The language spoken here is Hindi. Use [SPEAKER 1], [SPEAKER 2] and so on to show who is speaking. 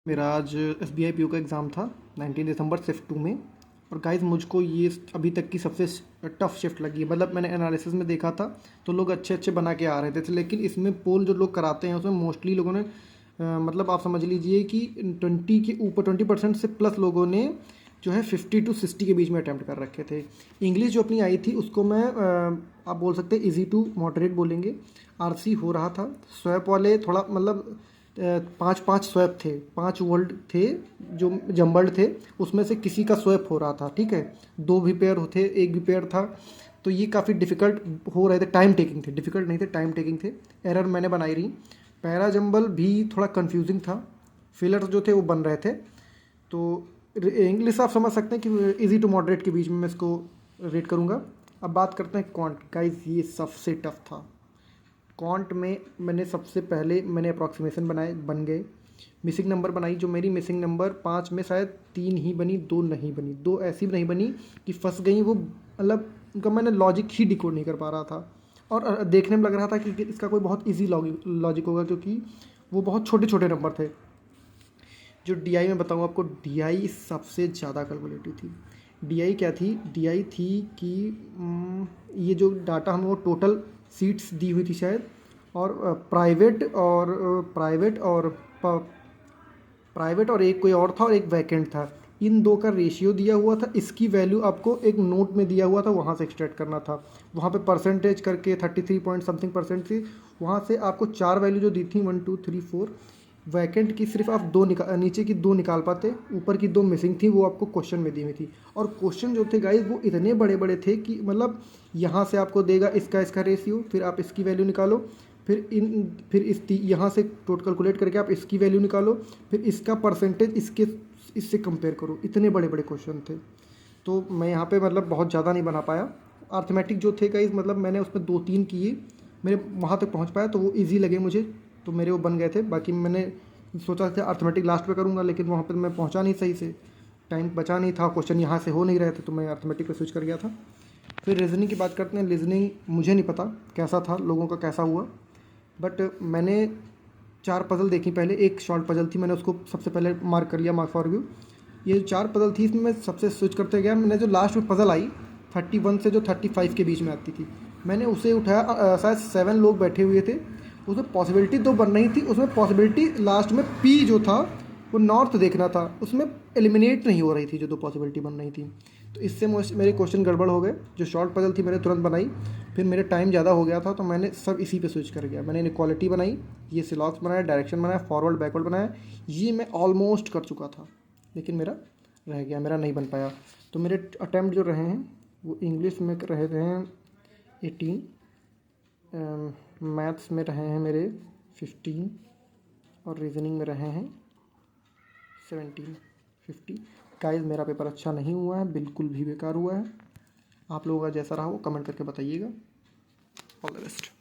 [SPEAKER 1] मेरा आज SBI PO का एग्ज़ाम था 19 दिसंबर शिफ्ट 2 में। और गाइस मुझको ये अभी तक की सबसे टफ़ शिफ्ट लगी है। मतलब मैंने एनालिसिस में देखा था तो लोग अच्छे अच्छे बना के आ रहे थे, लेकिन इसमें पोल जो लोग कराते हैं उसमें मोस्टली लोगों ने मतलब आप समझ लीजिए कि 20 के ऊपर 20% से प्लस लोगों ने जो है 50 to 60 के बीच में अटैम्प्ट कर रखे थे। इंग्लिश जो अपनी आई थी उसको मैं आप बोल सकते हैं इजी टू मॉडरेट बोलेंगे। RC हो रहा था। स्वैप वाले थोड़ा मतलब 5-5 स्वैप थे, 5 वर्ड थे जो जम्बल्ड थे, उसमें से किसी का स्वैप हो रहा था, ठीक है। 2 भी पेयर थे, 1 भी पेयर था। तो ये काफ़ी डिफ़िकल्ट हो रहे थे, टाइम टेकिंग थे, डिफ़िकल्ट नहीं थे, टाइम टेकिंग थे। एरर मैंने बनाई रही। पैरा जम्बल भी थोड़ा कंफ्यूजिंग था। फिलर्स जो थे वो बन रहे थे। तो इंग्लिश आप समझ सकते हैं कि इजी टू मॉडरेट के बीच में मैं इसको रेट करूँगा। अब बात करते हैं क्वांट। गाइस ये सबसे टफ था। क्वांट में मैंने सबसे पहले अप्रॉक्सीमेशन बनाए, बन गए। मिसिंग नंबर बनाई, जो मेरी मिसिंग नंबर 5 में शायद 3 ही बनी, 2 नहीं बनी। 2 ऐसी नहीं बनी कि फंस गई वो, मतलब उनका मैंने लॉजिक ही डिकोड नहीं कर पा रहा था। और देखने में लग रहा था कि इसका कोई बहुत ईजी लॉजिक होगा, क्योंकि वो बहुत छोटे छोटे नंबर थे। जो DI में बताऊँ आपको, DI सबसे ज़्यादा कैलकुलेटिव थी। DI क्या थी? DI थी कि ये जो डाटा हम वो टोटल सीट्स दी हुई थी शायद, और प्राइवेट और एक कोई और था और एक वैकेंट था। इन दो का रेशियो दिया हुआ था। इसकी वैल्यू आपको एक नोट में दिया हुआ था, वहाँ से एक्सट्रैक्ट करना था। वहाँ पे परसेंटेज करके 33 पॉइंट समथिंग परसेंट थी। वहाँ से आपको 4 वैल्यू जो दी थी 1 2 3 4, वैकेंट की सिर्फ आप नीचे की 2 निकाल पाते, ऊपर की 2 मिसिंग थी, वो आपको क्वेश्चन में दी हुई थी। और क्वेश्चन जो थे गाइज वो इतने बड़े बड़े थे कि मतलब यहाँ से आपको देगा इसका रेशियो, फिर आप इसकी वैल्यू निकालो, फिर यहाँ से टोटल कैलकुलेट करके आप इसकी वैल्यू निकालो, फिर इसका परसेंटेज इससे कंपेयर करो। इतने बड़े बड़े क्वेश्चन थे। तो मैं यहाँ पे मतलब बहुत ज़्यादा नहीं बना पाया। अर्थमेटिक जो थे गाइज, मतलब मैंने उसमें 2-3 किए, मेरे वहाँ तक पहुँच पाया तो वो ईजी लगे मुझे, तो मेरे वो बन गए थे। बाकी मैंने सोचा था अर्थमेटिक लास्ट पे करूँगा, लेकिन वहाँ पर मैं पहुँचा नहीं सही से, टाइम बचा नहीं था, क्वेश्चन यहाँ से हो नहीं रहे थे, तो मैं अर्थमेटिक पे स्विच कर गया था। फिर रीजनिंग की बात करते हैं। रीजनिंग मुझे नहीं पता कैसा था, लोगों का कैसा हुआ, बट मैंने 4 पज़ल देखी पहले। एक शॉर्ट पज़ल थी, मैंने उसको सबसे पहले मार्क कर लिया, मार्क फॉर व्यू। ये 4 पज़ल थी, इसमें मैं सबसे स्विच करते गया। मैंने जो लास्ट में पज़ल आई 31 से जो 35 के बीच में आती थी, मैंने उसे उठाया। शायद 7 लोग बैठे हुए थे, उसमें पॉसिबिलिटी 2 बन रही थी। उसमें पॉसिबिलिटी लास्ट में P जो था वो नॉर्थ देखना था, उसमें एलिमिनेट नहीं हो रही थी जो 2 पॉसिबिलिटी बन रही थी। तो इससे मेरे क्वेश्चन गड़बड़ हो गए। जो शॉर्ट पज़ल थी मैंने तुरंत बनाई, फिर मेरे टाइम ज़्यादा हो गया था तो मैंने सब इसी पे स्विच कर गया। मैंने इनइक्वालिटी बनाई, ये सिलॉक्स बनाया, डायरेक्शन बनाया, फॉरवर्ड बैकवर्ड बनाया। ये मैं ऑलमोस्ट कर चुका था, लेकिन मेरा रह गया, मेरा नहीं बन पाया। तो मेरे अटैम्प्ट जो रहे हैं वो इंग्लिश में रहे हैं 18, मैथ्स में रहे हैं मेरे 15, और रीजनिंग में रहे हैं 17 50। गाइस मेरा पेपर अच्छा नहीं हुआ है, बिल्कुल भी बेकार हुआ है। आप लोगों का जैसा रहा वो कमेंट करके बताइएगा। All the best.